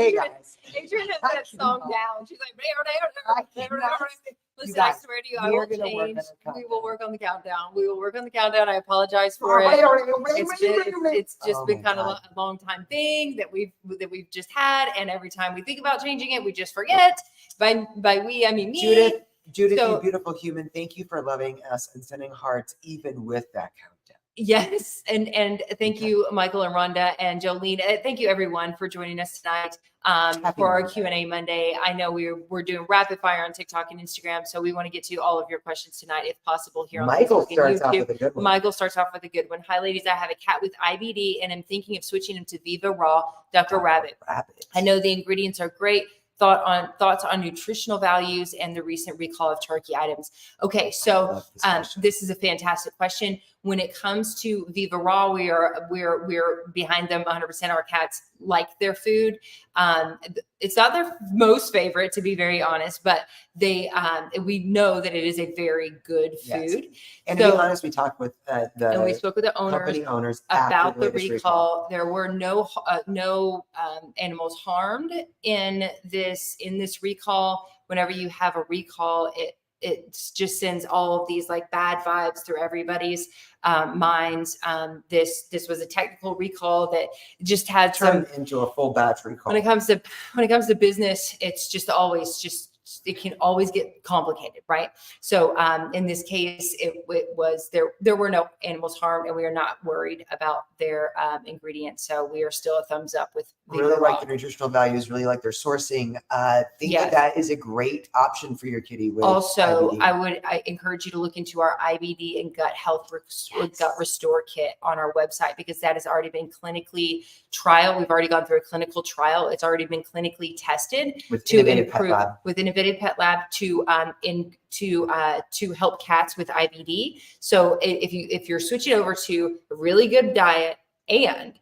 Okay, guys. Adrian has that song down. She's like, listen, I swear to you, I will change. We will work on the countdown. We will work on the countdown. I apologize for it. It's just been kind of a long time thing that we've just had, and every time we think about changing it, we just forget. By we, I mean me. Judith, you beautiful human. Thank you for loving us and sending hearts even with that countdown. Yes, and thank you, Michael and Rhonda and Jolene. Thank you, everyone, for joining us tonight for our Q&A Monday. I know we're doing rapid fire on TikTok and Instagram, so we want to get to all of your questions tonight, if possible, here on Michael Facebook and YouTube. Off with a good one. Michael starts off with a good one. Hi, ladies. I have a cat with IBD, and I'm thinking of switching him to Viva Raw Dr. Rabbit. I know the ingredients are great. Thoughts on nutritional values and the recent recall of turkey items. Okay, so this is a fantastic question. When it comes to Viva Raw, we're behind them 100%. Our cats like their food. It's not their most favorite, to be very honest, but we know that it is a very good food. Yes. And to be honest, we talked with we spoke with the owners about the recall. There were no animals harmed in this recall. Whenever you have a recall, it just sends all of these like bad vibes through everybody's minds. This was a technical recall that just had turned into a full batch recall. When it comes to business, it's just always it can always get complicated, right? So in this case, it was there were no animals harmed, and we are not worried about their ingredients. So we are still a thumbs up with really like the nutritional values, really like their sourcing. Think that is a great option for your kitty. With also, IBD. I encourage you to look into our IBD and gut health gut restore kit on our website, because that has already been clinically trialed. We've already gone through a clinical trial. It's already been clinically tested with Innovative Pet Lab to help cats with IBD. So if you're switching over to a really good diet and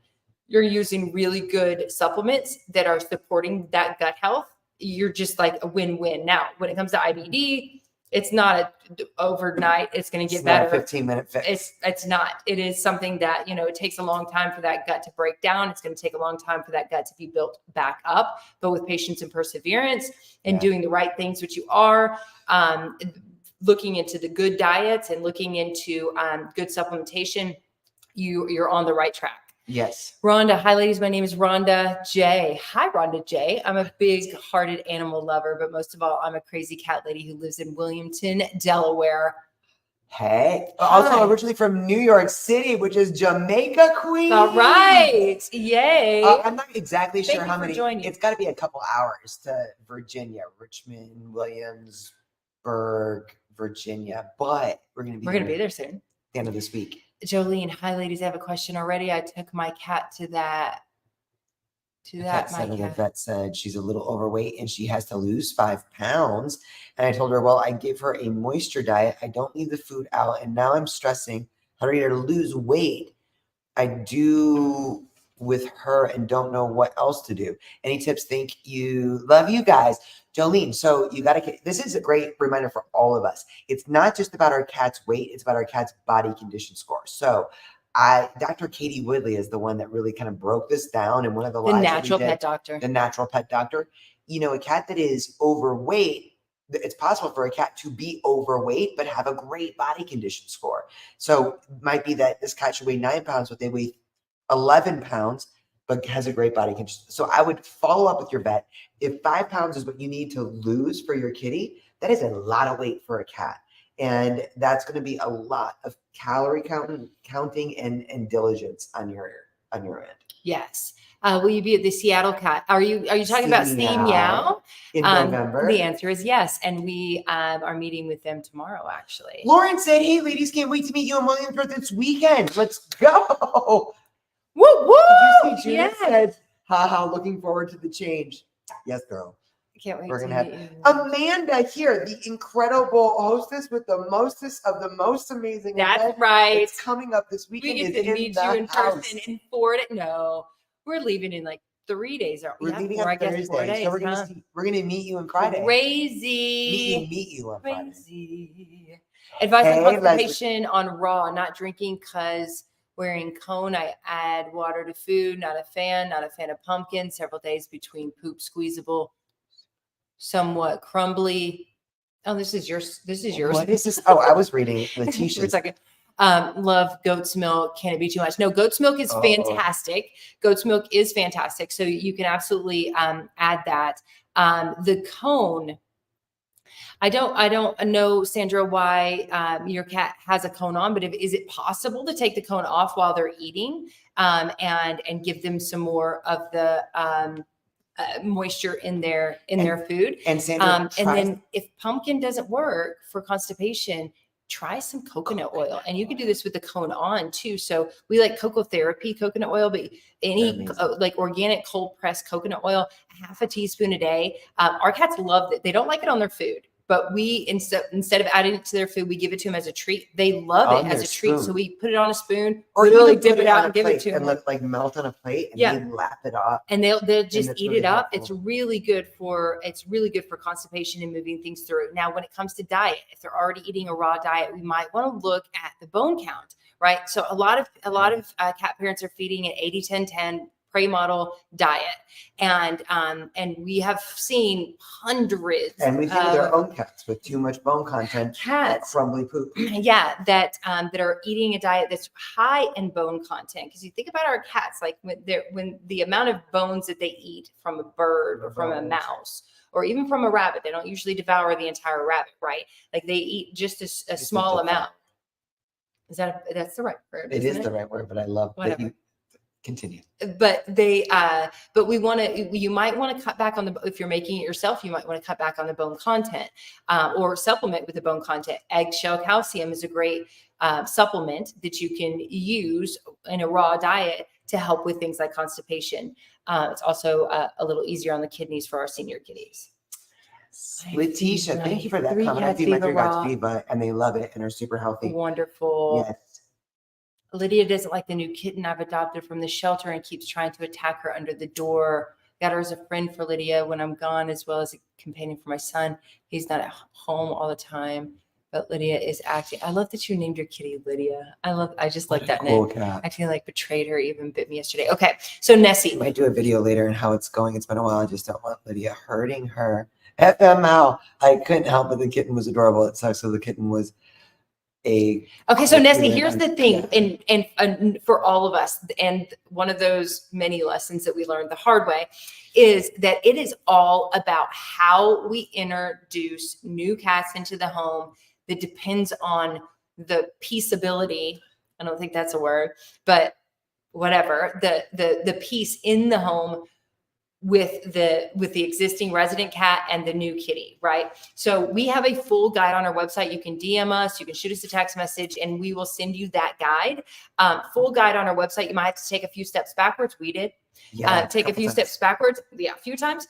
you're using really good supplements that are supporting that gut health, you're just like a win-win. Now, when it comes to IBD, it's not overnight. It's going to get better. Not a 15-minute fix. It's not. It is something that, it takes a long time for that gut to break down. It's going to take a long time for that gut to be built back up. But with patience and perseverance and doing the right things, which you are, looking into the good diets and looking into good supplementation, you're on the right track. Yes. Rhonda. Hi, ladies. My name is Rhonda J. Hi, Rhonda J. I'm a big-hearted animal lover, but most of all, I'm a crazy cat lady who lives in Williamton, Delaware. Hey. Also originally from New York City, which is Jamaica Queen. All right. Yay. I'm not exactly sure how many. It's got to be a couple hours to Virginia, Richmond, Williamsburg, Virginia. But we're going to be there soon. The end of this week. Jolene, hi, ladies. I have a question already. I took my cat to that. The vet said she's a little overweight and she has to lose 5 pounds. And I told her, well, I give her a moisture diet. I don't leave the food out. And now I'm stressing how to get her to lose weight. I do with her and don't know what else to do. Any tips? Thank you. Love you guys. Jolene, so this is a great reminder for all of us. It's not just about our cat's weight. It's about our cat's body condition score. So Dr. Katie Woodley is the one that really kind of broke this down in one of the lives. The natural pet doctor. A cat that is overweight, it's possible for a cat to be overweight, but have a great body condition score. So it might be that this cat should weigh 9 pounds, but they weigh 11 pounds, but has a great body condition. So I would follow up with your vet. If 5 pounds is what you need to lose for your kitty, that is a lot of weight for a cat. And that's going to be a lot of calorie counting and diligence on your end. Yes. Will you be at the Seattle Cat? Are you talking about Steam Meow in November? The answer is yes, and we are meeting with them tomorrow. Actually, Lauren said, "Hey, ladies, can't wait to meet you in Williamsburg this weekend. Let's go!" Woo woo! Did you see Judith said, "Haha, looking forward to the change." Yes, girl. Can't wait. We're gonna have Amanda here, the incredible hostess with the mostest of the most amazing. That's right. It's coming up this weekend. We get to meet you in person in 4 days. No, we're leaving in like 3 days. We're leaving on Thursday, 4 days, so we're gonna meet you on Friday. Crazy. Meet you on Friday. Advice on constipation on raw, not drinking because Wearing cone, I add water to food. Not a fan of pumpkin. Several days between poop. Squeezable, somewhat crumbly. Oh, this is yours. What is this? Oh, I was reading For a Letitia's. second. Love goat's milk. Can it be too much? No, goat's milk is Oh. fantastic. Goat's milk is fantastic. So you can absolutely add that. The cone, I don't know, Sandra, why your cat has a cone on, but is it possible to take the cone off while they're eating and give them some more of the moisture in their food? And Sandra, and then if pumpkin doesn't work for constipation, try some coconut oil. And you can do this with the cone on too. So we like cocoa therapy coconut oil, but any like organic cold pressed coconut oil, half a teaspoon a day. Our cats love it. They don't like it on their food, but we, instead of adding it to their food, we give it to them as a treat. They love it as a treat. So we put it on a spoon, or really dip it out and give it to them. And let like melt on a plate and they lap it up. And they'll just eat it up. It's really good for constipation and moving things through. Now, when it comes to diet, if they're already eating a raw diet, we might want to look at the bone count, right? So a lot of cat parents are feeding an 80-10-10 prey model diet. And we have seen hundreds. And we feed their own cats with too much bone content, crumbly poop. Yeah, that are eating a diet that's high in bone content. Because you think about our cats, like when the amount of bones that they eat from a bird or from a mouse, or even from a rabbit, they don't usually devour the entire rabbit, right? Like they eat just a small amount. That's the right word? It is the right word, but I love that you continue. But we want to, you might want to cut back on if you're making it yourself, you might want to cut back on the bone content or supplement with the bone content. Eggshell calcium is a great supplement that you can use in a raw diet to help with things like constipation. It's also a little easier on the kidneys for our senior kitties. Letitia, thank you for that comment. I feed my 3 cats Viva and they love it and are super healthy. Wonderful. Yes. Lydia doesn't like the new kitten I've adopted from the shelter and keeps trying to attack her under the door. Got her as a friend for Lydia when I'm gone, as well as a companion for my son. He's not at home all the time, but Lydia is acting. I love that you named your kitty Lydia. I just like that name. Cat. I feel like betrayed her, even bit me yesterday. Okay, so Nessie. I might do a video later on how it's going. It's been a while. I just don't want Lydia hurting her. FML. I couldn't help it. The kitten was adorable. It sucks. So the kitten was okay, so Nessie, here's the thing, and for all of us, and one of those many lessons that we learned the hard way is that it is all about how we introduce new cats into the home. That depends on the peaceability. I don't think that's a word, but whatever, the peace in the home with the existing resident cat and the new kitty, right? So we have a full guide on our website. You can DM us, you can shoot us a text message, and we will send you that guide. Full guide on our website. You might have to take a few steps backwards. We did. Take a few steps backwards. Yeah, a few times.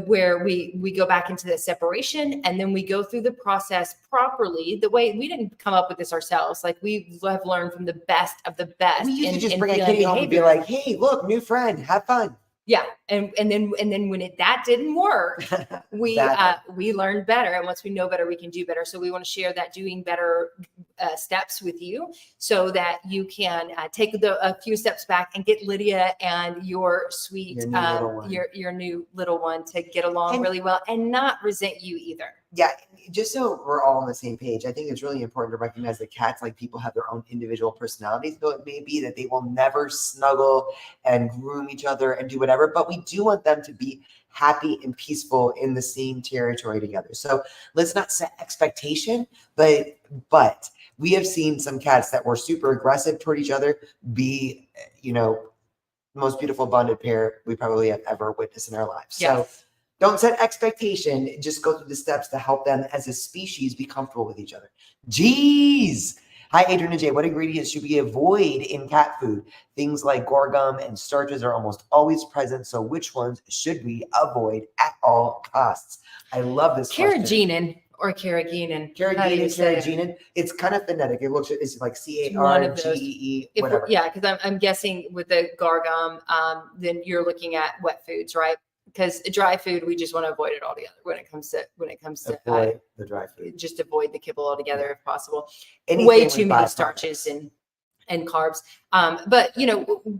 Where we go back into the separation, and then we go through the process properly. The way we didn't come up with this ourselves. Like we have learned from the best of the best. We used to just bring a kitty home and be like, "Hey, look, new friend, have fun." Yeah, and then when that didn't work, we learned better, and once we know better, we can do better. So we want to share that doing better steps with you, so that you can take a few steps back and get Lydia and your sweet your new little one to get along really well and not resent you either. Yeah, just so we're all on the same page, I think it's really important to recognize that cats, like people, have their own individual personalities. Though it may be that they will never snuggle and groom each other and do whatever, but we do want them to be happy and peaceful in the same territory together. So let's not set expectation, but we have seen some cats that were super aggressive toward each other be, the most beautiful bonded pair we probably have ever witnessed in our lives. Yes. So don't set expectation. Just go through the steps to help them as a species be comfortable with each other. Jeez. Hi, Adrian and Jay. What ingredients should we avoid in cat food? Things like gorgum and starches are almost always present. So which ones should we avoid at all costs? I love this question. Carrageenan or carrageenan. Carrageenan. It's kind of phonetic. It's like CARGEE, whatever. Yeah, because I'm guessing with the gorgum, then you're looking at wet foods, right? Because dry food, we just want to avoid it altogether when it comes to avoid the dry food. Just avoid the kibble altogether if possible. Anything way too many starches and carbs. But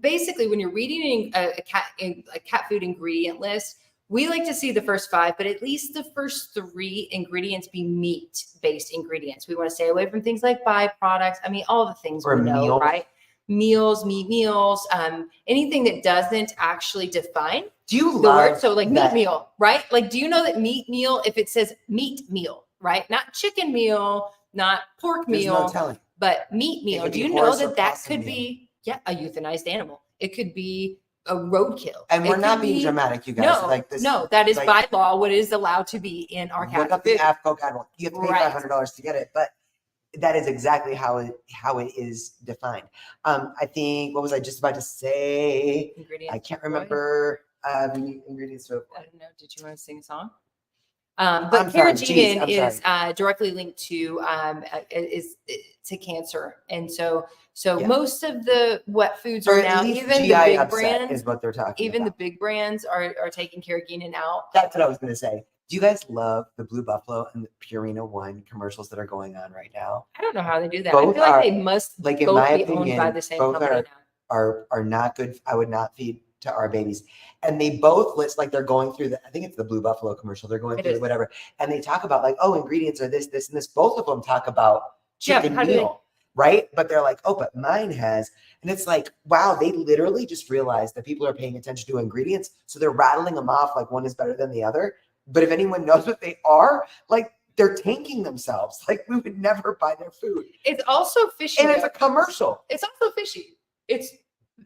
basically when you're reading a cat food ingredient list, we like to see the first 5, but at least the first 3 ingredients be meat-based ingredients. We want to stay away from things like byproducts. I mean, all the things Or we know, meals. right? Meals, meat meals, anything that doesn't actually define the word. So like that? meat meal, right? Like, do you know that meat meal, if it says meat meal, right? Not chicken meal, not pork There's meal, no telling. but meat meal. could Do be you know horse or that possum could meal. be, a euthanized animal. It could be a roadkill. And It we're not could being be- dramatic, you guys. No, Like this, no, that is like, by law what is allowed to be in our cat look up food. the AFCO guidelines. You have to pay Right. $500 to get it, but that is exactly how it is defined. I think, what was I just about to say? Ingredients. I can't remember. Ingredients. I don't know. Did you want to sing a song? But I'm sorry. carrageenan Jeez, I'm is directly linked to to cancer, and so Yeah. most of the wet foods Or are at now, least even GI the big upset brands, is what they're talking even the about. big brands are taking carrageenan out. That's what I was going to say. Do you guys love the Blue Buffalo and the Purina One commercials that are going on right now? I don't know how they do that. Both I feel like are- they must like, in both my be owned by opinion, the same both company now. are not good. I would not feed to our babies. And they both list, like, they're going through I think it's the Blue Buffalo commercial. They're going It through is. whatever. And they talk about, like, oh, ingredients are this, this, and this. Both of them talk about chicken how do meal, right? But they're like, oh, but mine has. And it's like, wow, they literally just realized that people are paying attention to ingredients. So they're rattling them off like one is better than the other. But if anyone knows what they are, like, they're tanking themselves. Like, we would never buy their food. It's also fishy. And it's a commercial. It's also fishy. It's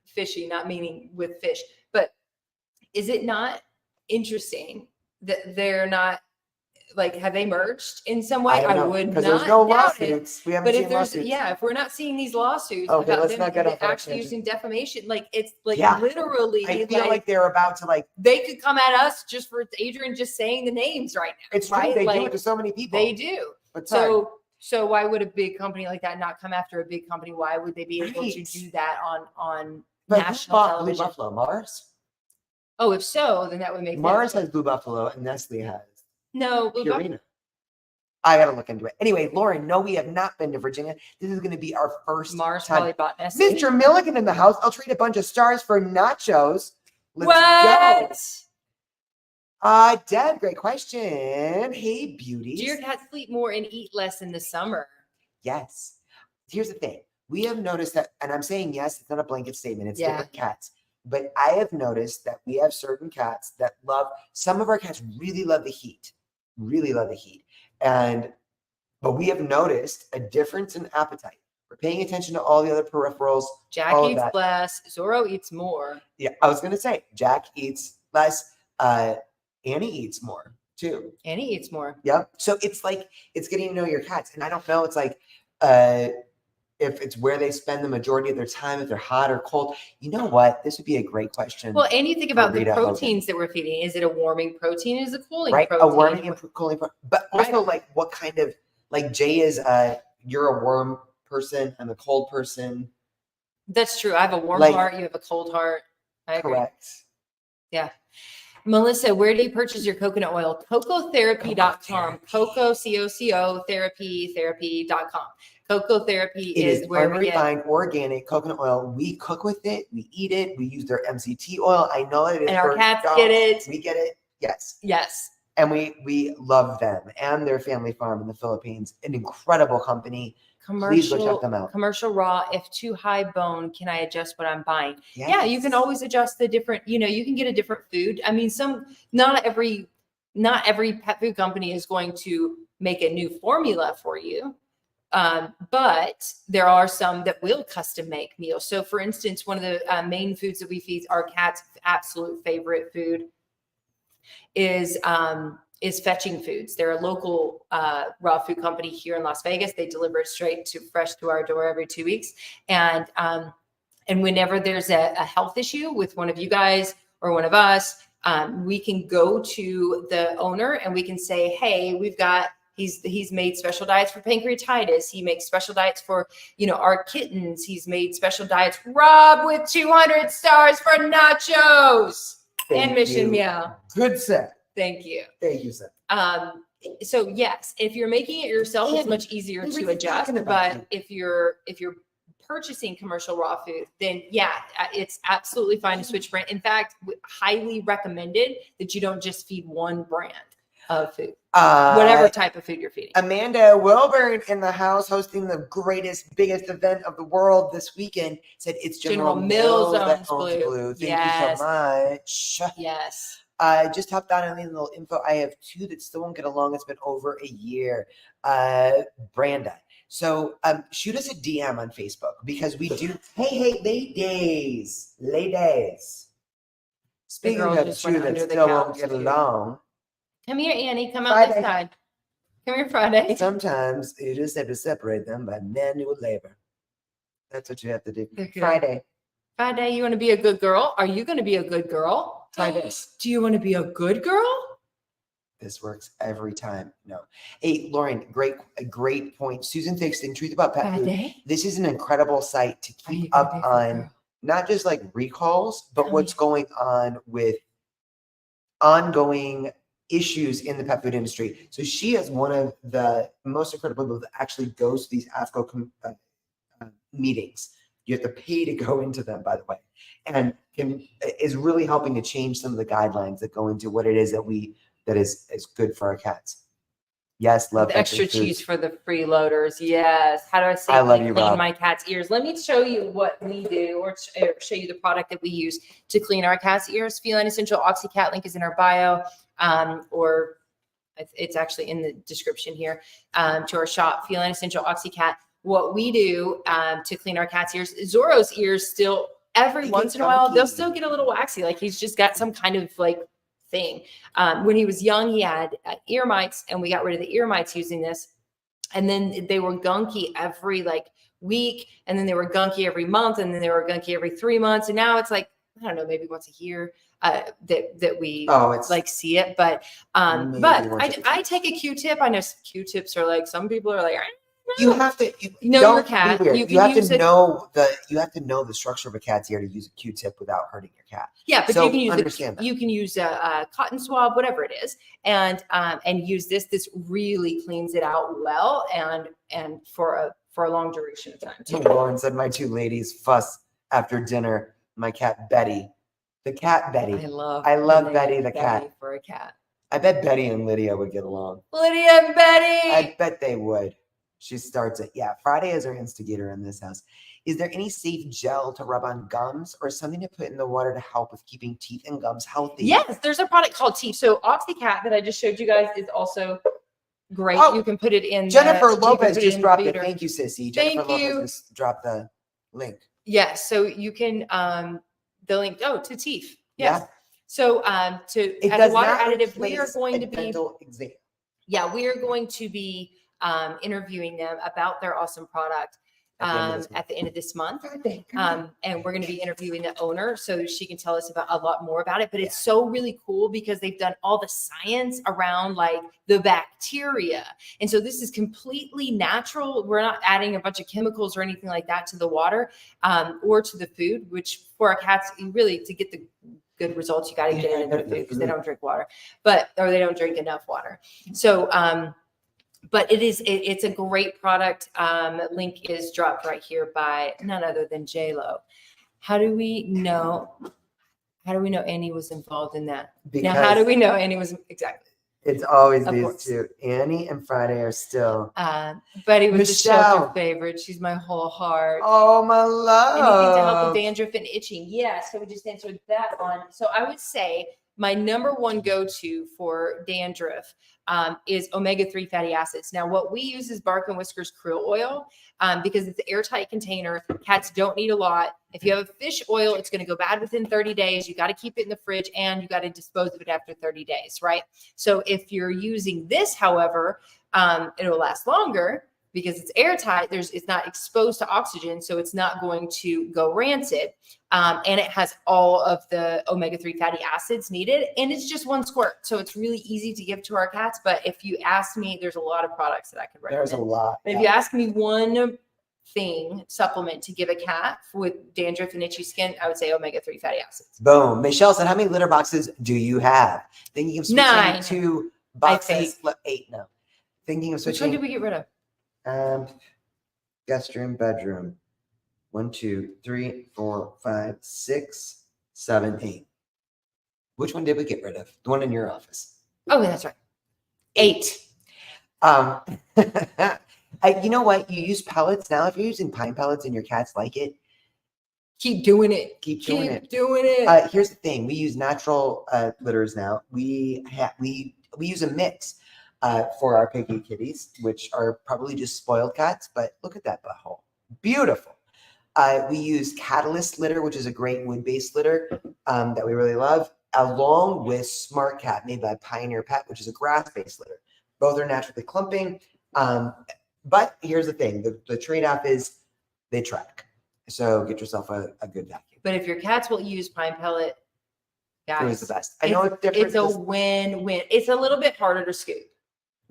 fishy, not meaning with fish, but is it not interesting that they're not, like, have they merged in some way? I would not because there's no doubt it. lawsuits. We haven't But seen if there's, lawsuits. if we're not seeing these lawsuits Okay, about let's them not get off that actually tangent. using defamation, like, it's like Yeah. literally, I feel like, like they're about to, like, they could come at us just for Adrian just saying the names right now. it's true. right? They do Like, it to so many people. They do. But sorry. So why would a big company like that not come after a big company? Why would they be able to Right. do that on But who national bought Blue television? Buffalo? Mars? Oh, if so, then that would make Mars sense. has Blue Buffalo and Nestle has No, Blue Buffalo. Purina. I gotta look into it. Anyway, Lauren, no, we have not been to Virginia. This is gonna be our first Mars time. probably bought Nestle. Mr. Milligan in the house. I'll trade a bunch of stars for nachos. Let's What? go. Deb, great question. Hey, beauties. Do your cats sleep more and eat less in the summer? Yes. Here's the thing. We have noticed that, and I'm saying yes, it's not a blanket statement. It's different cats. But I have noticed that we have certain cats that some of our cats really love the heat. Really love the heat. But we have noticed a difference in appetite. We're paying attention to all the other peripherals. Jack all of eats that. less. Zorro eats more. Yeah, I was gonna say Jack eats less. Annie eats more too. Annie eats more. Yep. So it's like, it's getting to know your cats. And I don't know, it's like if it's where they spend the majority of their time, if they're hot or cold. You know what? This would be a great question. Well, and you think about the Rita proteins that we're feeding. Is it a warming protein? Is it a cooling right? protein? A warming and cooling but also like what kind of, like, Jay is you're a warm person, I'm a cold person. That's true. I have a warm Like, heart. You have a cold heart. I agree. Correct. Yeah. Melissa, where do you purchase your coconut oil? Cocotherapy.com. Coco, C-O-C-O, therapy.com. Coco Therapy It is where we get unrefined organic coconut oil. We cook with it. We eat it. We use their MCT oil. I know it is. and our for cats dogs. get it. We get it. Yes. Yes. And we love them and their family farm in the Philippines. An incredible company. Please go check them out. Commercial raw. If too high bone, can I adjust what I'm buying? Yeah, you can always adjust the different, you can get a different food. I mean, not every pet food company is going to make a new formula for you. But there are some that will custom make meals. So for instance, one of the main foods that we feed our cats' absolute favorite food is Fetching Foods. They're a local raw food company here in Las Vegas. They deliver it fresh to our door every 2 weeks. And whenever there's a health issue with one of you guys or one of us, we can go to the owner and we can say, hey, he's made special diets for pancreatitis. He makes special diets for, our kittens. He's made special diets. Rob with 200 stars for nachos. And Mission Meow. Good set. Thank you. Thank you, sir. So yes, if you're making it yourself, it's much easier to adjust. But if you're purchasing commercial raw food, then yeah, it's absolutely fine to switch brand. In fact, highly recommended that you don't just feed one brand of food, whatever type of food you're feeding. Amanda Wilburn in the house hosting the greatest, biggest event of the world this weekend said it's General Mills that owns Blue. Thank you so much. Yes. I just hopped on and a little info. I have 2 that still won't get along. It's been over a year. Branda. So shoot us a DM on Facebook because we do. Hey, ladies. Speaking of 2 that still won't get along. Come here, Annie. Come out this side. Come here, Friday. Sometimes you just have to separate them by manual labor. That's what you have to do. Friday, you want to be a good girl? Are you going to be a good girl? Try this. Do you want to be a good girl? This works every time. No. Hey, Lauren, great point. Susan Thixton, Truth About Pet Food. This is an incredible site to keep up on not just like recalls, but what's going on with ongoing issues in the pet food industry. So she is one of the most incredible people that actually goes to these AFCO meetings. You have to pay to go into them, by the way, and is really helping to change some of the guidelines that go into what it is that is good for our cats. Yes, love the extra cheese for the freeloaders. Yes. How do I say I love you, clean Rob. My cat's ears? Let me show you what we do, or show you the product that we use to clean our cat's ears. Feline Essential OxyCat link is in our bio, or it's actually in the description here, to our shop, Feline Essential OxyCat. What we do to clean our cat's ears, Zorro's ears still every once in a while, they'll still get a little waxy. Like he's just got some kind of like thing. When he was young, he had ear mites, and we got rid of the ear mites using this. And then they were gunky every like week, and then they were gunky every month, and then they were gunky every 3 months. And now it's like, I don't know, maybe once a year that we like see it. But I take a Q-tip. I know Q-tips are like, some people are like, you have to know your cat. You have to know the structure of a cat's ear to use a Q-tip without hurting your cat. Yeah, but you can use a cotton swab, whatever it is, and use this. This really cleans it out well, and for a long duration of time too. Lauren said my 2 ladies fuss after dinner. My cat Betty, the cat Betty. I love Betty the cat. For a cat, I bet Betty and Lydia would get along. Lydia and Betty. I bet they would. She starts it. Yeah, Friday is our instigator in this house. Is there any safe gel to rub on gums or something to put in the water to help with keeping teeth and gums healthy? Yes, there's a product called Teeth. So OxyCat that I just showed you guys is also great. You can put it in. Jennifer Lopez just dropped it. Thank you, sissy. Jennifer Lopez just dropped the link. Yes, so you can the link to Teeth. Yes. Yeah. So as a water additive, we are going to be we are going to be interviewing them about their awesome product at the end of this month. And we're going to be interviewing the owner so she can tell us about a lot more about it. But it's so really cool because they've done all the science around like the bacteria. And so this is completely natural. We're not adding a bunch of chemicals or anything like that to the water or to the food, which for our cats, really to get the good results, you got to get it in their food because they don't drink water, or they don't drink enough water. So, but it's a great product. Link is dropped right here by none other than J-Lo. How do we know Annie was involved in that? Now, how do we know Annie was exactly? It's always these 2. Annie and Friday are still. Betty was the shelter favorite. She's my whole heart. Oh, my love. Anything to help with dandruff and itching. Yeah, so we just answered that one. So I would say my number one go-to for dandruff is omega-3 fatty acids. Now, what we use is Bark and Whiskers krill oil because it's an airtight container. Cats don't need a lot. If you have a fish oil, it's going to go bad within 30 days. You got to keep it in the fridge and you got to dispose of it after 30 days, right? So if you're using this, however, it'll last longer because it's airtight. It's not exposed to oxygen, so it's not going to go rancid. And it has all of the omega-3 fatty acids needed, and it's just 1 squirt. So it's really easy to give to our cats. But if you ask me, there's a lot of products that I could recommend. There's a lot. But if you ask me one supplement to give a cat with dandruff and itchy skin, I would say omega-3 fatty acids. Boom. Michelle said, how many litter boxes do you have? Thinking of switching 9. to boxes. 8 now. Thinking of switching. Which one did we get rid of? Guest room, bedroom. 1, 2, 3, 4, 5, 6, 7, 8. Which one did we get rid of? The one in your office. Oh, that's right. 8. You know what? You use pellets now. If you're using pine pellets and your cats like it, Keep doing it. Keep doing it. Here's the thing: we use natural litters now. We use a mix for our piggy kitties, which are probably just spoiled cats. But look at that butthole, beautiful. We use Catalyst litter, which is a great wood-based litter that we really love, along with Smart Cat, made by Pioneer Pet, which is a grass-based litter. Both are naturally clumping. But here's the thing: the trade-off is they track. So get yourself a good vacuum. But if your cats will use pine pellet, guys, it was the best. I know it's different. It's a win-win. It's a little bit harder to scoop.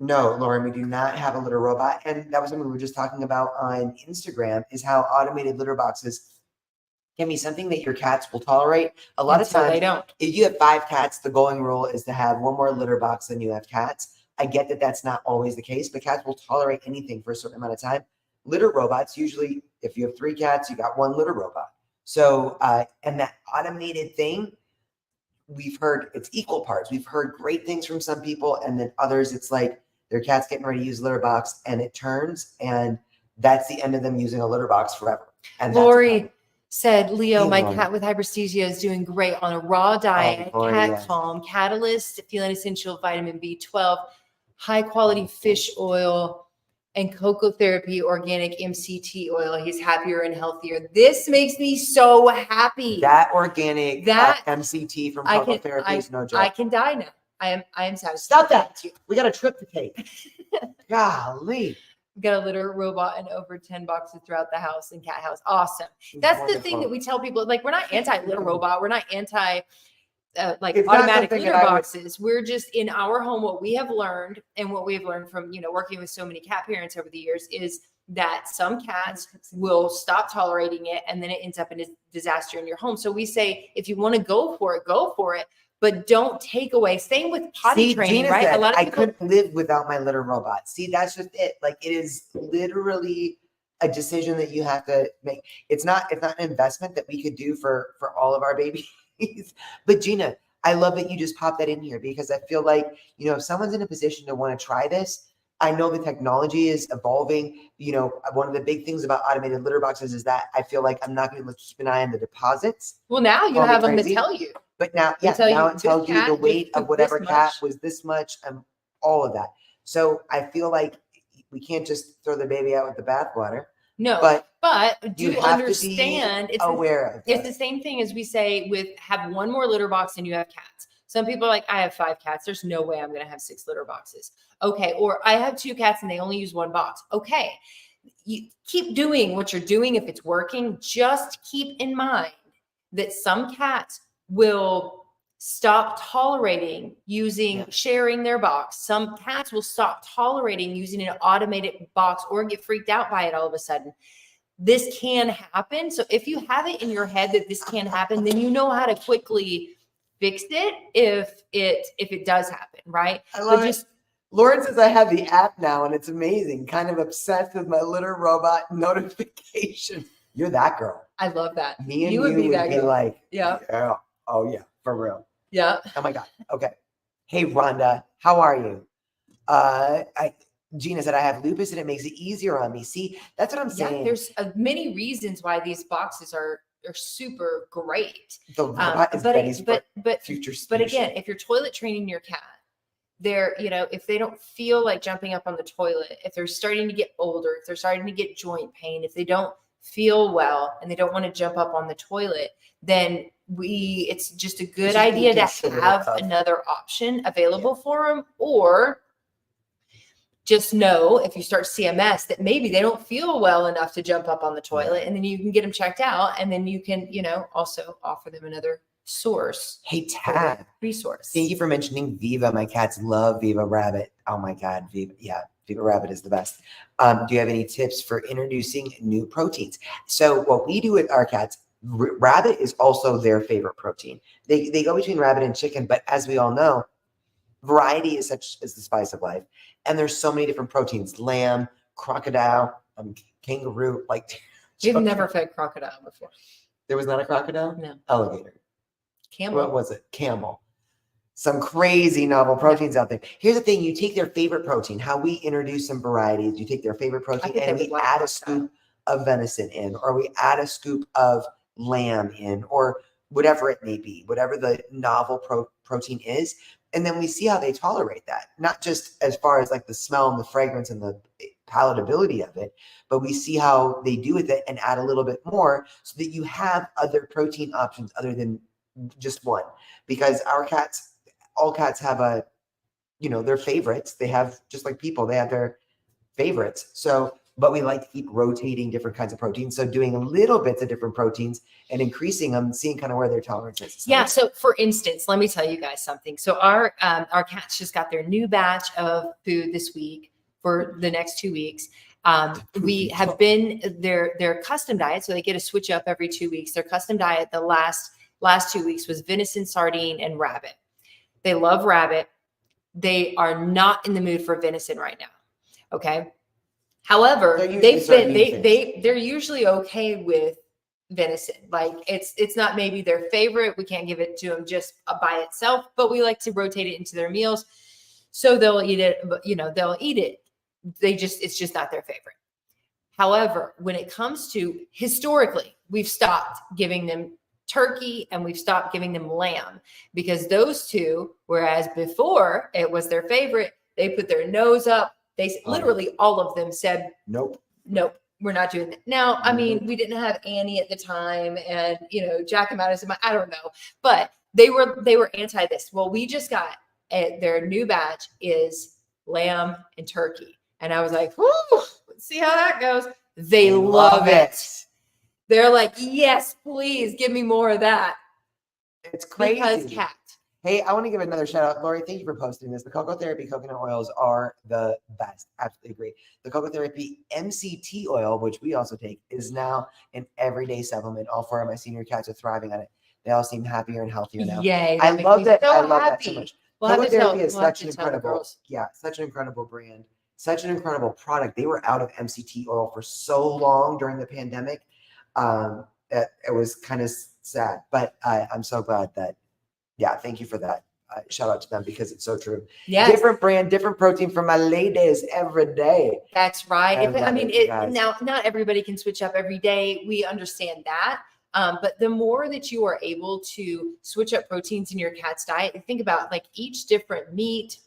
No, Lauren, we do not have a litter robot. And that was something we were just talking about on Instagram, is how automated litter boxes can be something that your cats will tolerate. A lot of times they don't. If you have 5 cats, the going rule is to have one more litter box than you have cats. I get that that's not always the case, but cats will tolerate anything for a certain amount of time. Litter robots, usually if you have 3 cats, you got 1 litter robot. So, and that automated thing, we've heard it's equal parts. We've heard great things from some people, and then others, it's like their cat's getting ready to use a litter box and it turns, and that's the end of them using a litter box forever. And Lori said, Leo, my cat with hyperesthesia is doing great on a raw diet, Calm, Catalyst, Feline Essential, vitamin B12, high quality fish oil, and cocoa therapy, organic MCT oil. He's happier and healthier. This makes me so happy. That organic MCT from cocoa therapy is no joke. I can die now. I am satisfied. Stop that. We got a trip to take. Golly. We got a litter robot and over 10 boxes throughout the house and cat house. Awesome. That's the thing that we tell people. Like, we're not anti-litter robot. We're not anti automatic litter boxes. We're just in our home. What we have learned, and what we have learned from, working with so many cat parents over the years, is that some cats will stop tolerating it, and then it ends up in a disaster in your home. So we say, if you want to go for it, but don't take away. Same with potty training, Gina, right? A lot of people, I couldn't live without my litter robot. See, that's just it. Like, it is literally a decision that you have to make. It's not an investment that we could do for all of our babies. But Gina, I love that you just popped that in here, because I feel like, if someone's in a position to want to try this, I know the technology is evolving. One of the big things about automated litter boxes is that I feel like I'm not going to keep an eye on the deposits. Well, now you have them to tell you. But now it tells you the weight of whatever cat was this much, and all of that. So I feel like we can't just throw the baby out with the bathwater. No, but do you understand? It's aware of it's the same thing as we say with have one more litter box and you have cats. Some people are like, I have 5 cats. There's no way I'm going to have 6 litter boxes. Okay. Or I have 2 cats and they only use 1 box. Okay. You keep doing what you're doing. If it's working, just keep in mind that some cats will stop tolerating sharing their box. Some cats will stop tolerating using an automated box or get freaked out by it all of a sudden. This can happen. So if you have it in your head that this can happen, then you know how to quickly fix it if it does happen, right? I love it. Lauren says I have the app now and it's amazing. Kind of obsessed with my litter robot notification. You're that girl. I love that. Me and you would be like, yeah. Oh yeah, for real. Yeah. Oh my God. Okay. Hey, Rhonda, how are you? Gina said I have lupus and it makes it easier on me. See, that's what I'm saying. Yeah, there's many reasons why these boxes are super great. The robot is future species. But again, if you're toilet training your cat, if they don't feel like jumping up on the toilet, if they're starting to get older, if they're starting to get joint pain, if they don't feel well and they don't want to jump up on the toilet, then it's just a good idea to have another option available for them. Or just know if you start CMS that maybe they don't feel well enough to jump up on the toilet, and then you can get them checked out, and then you can, also offer them another source. Hey, Tab, resource. Thank you for mentioning Viva. My cats love Viva Rabbit. Oh my God, Viva. Yeah, Viva Rabbit is the best. Do you have any tips for introducing new proteins? So what we do with our cats, rabbit is also their favorite protein. They go between rabbit and chicken, but as we all know, variety is the spice of life. And there's so many different proteins: lamb, crocodile, kangaroo. Like, We've never fed crocodile before. There was not a crocodile? No. Alligator. Camel. What was it? Camel. Some crazy novel proteins out there. Here's the thing. You take their favorite protein, how we introduce some varieties. You take their favorite protein and we add a scoop of venison in, or we add a scoop of lamb in, or whatever it may be, whatever the novel protein is. And then we see how they tolerate that, not just as far as like the smell and the fragrance and the palatability of it, but we see how they do with it and add a little bit more so that you have other protein options other than just one. Because all cats have their favorites. They have, just like people, they have their favorites. So, but we like to keep rotating different kinds of proteins. So doing little bits of different proteins and increasing them, seeing kind of where their tolerance is. Yeah. So for instance, let me tell you guys something. So our cats just got their new batch of food this week for the next 2 weeks. We have been their custom diet. So they get a switch up every 2 weeks. Their custom diet, the last 2 weeks, was venison, sardine, and rabbit. They love rabbit. They are not in the mood for venison right now. Okay. However, they're usually okay with venison. Like it's not maybe their favorite. We can't give it to them just by itself, but we like to rotate it into their meals. So they'll eat it, they'll eat it. It's just not their favorite. However, when it comes to historically, we've stopped giving them turkey and we've stopped giving them lamb, because those two, whereas before it was their favorite, they put their nose up. They literally all of them said, nope, we're not doing that. Now, I mean, we didn't have Annie at the time, and Jack and Madison, I don't know, but they were anti this. Well, we just got their new batch is lamb and turkey, and I was like, whoo, let's see how that goes. They love it. They're like, yes, please give me more of that. It's crazy. Because cat. Hey, I want to give another shout out. Lori, thank you for posting this. The Cocoa Therapy coconut oils are the best. Absolutely agree. The Cocoa Therapy MCT oil, which we also take, is now an everyday supplement. All 4 of my senior cats are thriving on it. They all seem happier and healthier now. Yay. I love that. So I love happy. that so much. We'll Cocoa Therapy is such an incredible brand, such an incredible product. They were out of MCT oil for so long during the pandemic. It was kind of sad, but I'm so glad that, thank you for that. Shout out to them, because it's so true. Yeah. Different brand, different protein for my ladies every day. That's right. Now not everybody can switch up every day. We understand that. But the more that you are able to switch up proteins in your cat's diet, think about like each different meat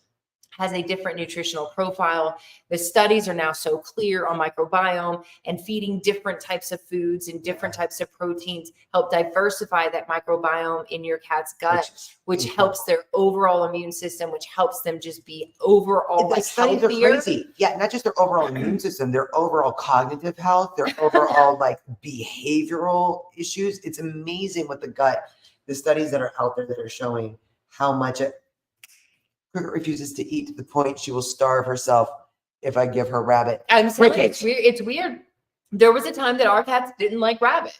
has a different nutritional profile. The studies are now so clear on microbiome, and feeding different types of foods and different types of proteins help diversify that microbiome in your cat's gut, which helps their overall immune system, which helps them just be overall studies are crazy. Yeah, not just their overall immune system, their overall cognitive health, their overall behavioral issues. It's amazing what the studies that are out there that are showing how much Cricket refuses to eat to the point she will starve herself if I give her rabbit. I'm saying it's weird. There was a time that our cats didn't like rabbit,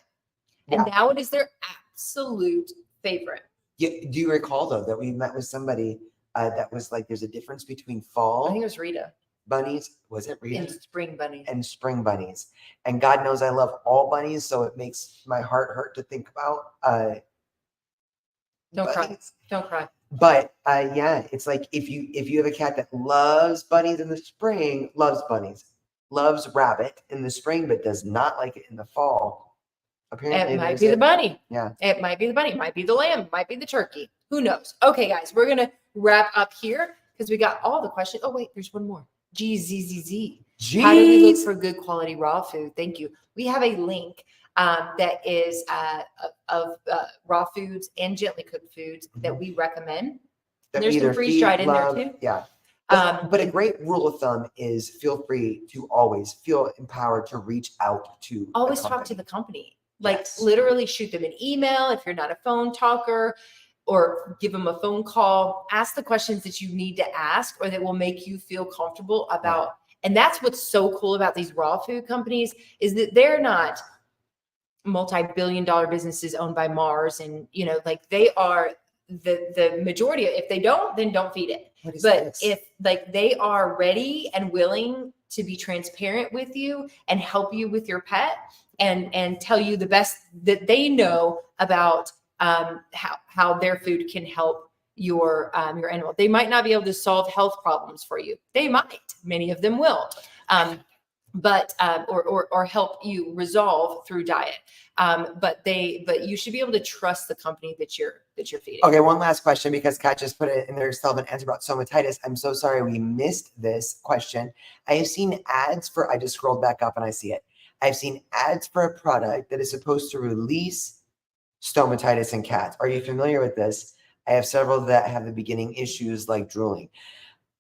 and now it is their absolute favorite. Yeah. Do you recall though that we met with somebody that was like, there's a difference between fall? I think it was Rita. Bunnies. Was it Rita? And spring bunnies. And spring bunnies. And God knows I love all bunnies, so it makes my heart hurt to think about. Don't cry. Don't cry. But it's like if you have a cat that loves bunnies in the spring, loves rabbit in the spring, but does not like it in the fall. Apparently, it might be the bunny. Yeah, it might be the bunny. It might be the lamb. It might be the turkey. Who knows? Okay, guys, we're gonna wrap up here because we got all the questions. Oh wait, there's one more. GZZZ. How do we look for good quality raw food? Thank you. We have a link that is of raw foods and gently cooked foods that we recommend. There's some freeze dried in there too. Yeah. But a great rule of thumb is feel free to always feel empowered to reach out to always talk to the company. Like literally shoot them an email if you're not a phone talker, or give them a phone call. Ask the questions that you need to ask or that will make you feel comfortable about. And that's what's so cool about these raw food companies is that they're not multi-billion-dollar businesses owned by Mars, and they are the majority. If they don't, then don't feed it. But if they are ready and willing to be transparent with you and help you with your pet, and tell you the best that they know about how their food can help your animal. They might not be able to solve health problems for you. They might. Many of them will. But or help you resolve through diet. But you should be able to trust the company that you're feeding. Okay, one last question, because Kat just put it in there herself, an answer about stomatitis. I'm so sorry we missed this question. I have seen ads for, I just scrolled back up and I see it. I've seen ads for a product that is supposed to release stomatitis in cats. Are you familiar with this? I have several that have the beginning issues like drooling.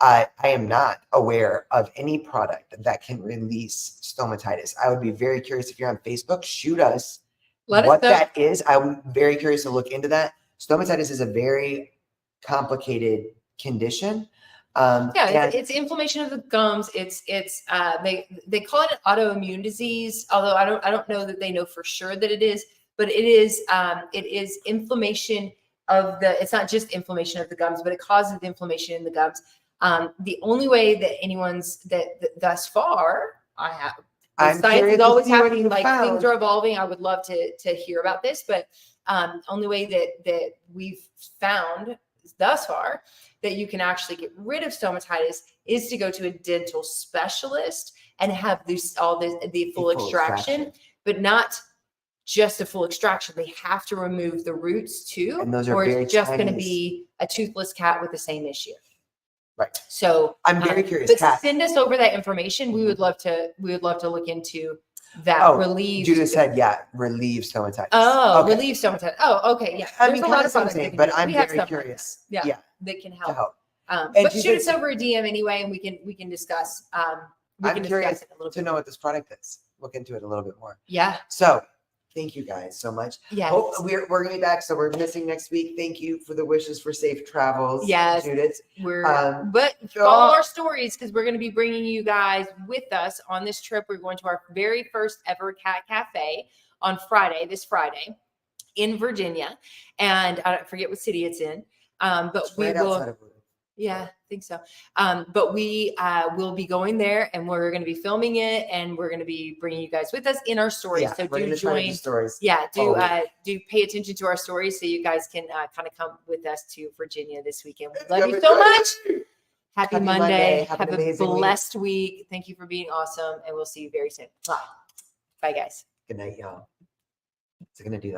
I am not aware of any product that can release stomatitis. I would be very curious if you're on Facebook, shoot us what that is. I'm very curious to look into that. Stomatitis is a very complicated condition. It's inflammation of the gums. They call it an autoimmune disease, although I don't know that they know for sure that it is, but it is inflammation of it's not just inflammation of the gums, but it causes inflammation in the gums. The only way that thus far science is always happening, like things are evolving. I would love to hear about this, but only way that we've found thus far that you can actually get rid of stomatitis is to go to a dental specialist and have the full extraction, but not just a full extraction. They have to remove the roots too, and those are or very it's just tiny. going to be a toothless cat with the same issue. Right. So I'm very curious. But send us over that information. We would love to look into that. Relieve. Judith said, relieve stomatitis. Oh, okay. Relieve stomatitis. Oh, okay. Yeah. There's a lot of something, but I'm very curious. That can help. And but shoot us over a DM anyway, and we can discuss. I'm curious to know what this product is. Look into it a little bit more. Yeah. So thank you guys so much. Yeah. We're going to be back. So we're missing next week. Thank you for the wishes for safe travels. Yes. Judith. But follow our stories, because we're going to be bringing you guys with us on this trip. We're going to our very first ever cat cafe on this Friday in Virginia. And I forget what city it's in. But it's right outside of Louisville. Yeah, I think so. But we will be going there, and we're going to be filming it, and we're going to be bringing you guys with us in our stories. Yeah, so do join. Stories. Yeah, do pay attention to our stories so you guys can kind of come with us to Virginia this weekend. We love you so much. Happy Monday. Have a blessed week. Thank you for being awesome, and we'll see you very soon. Bye, guys. Good night, y'all. It's going to do the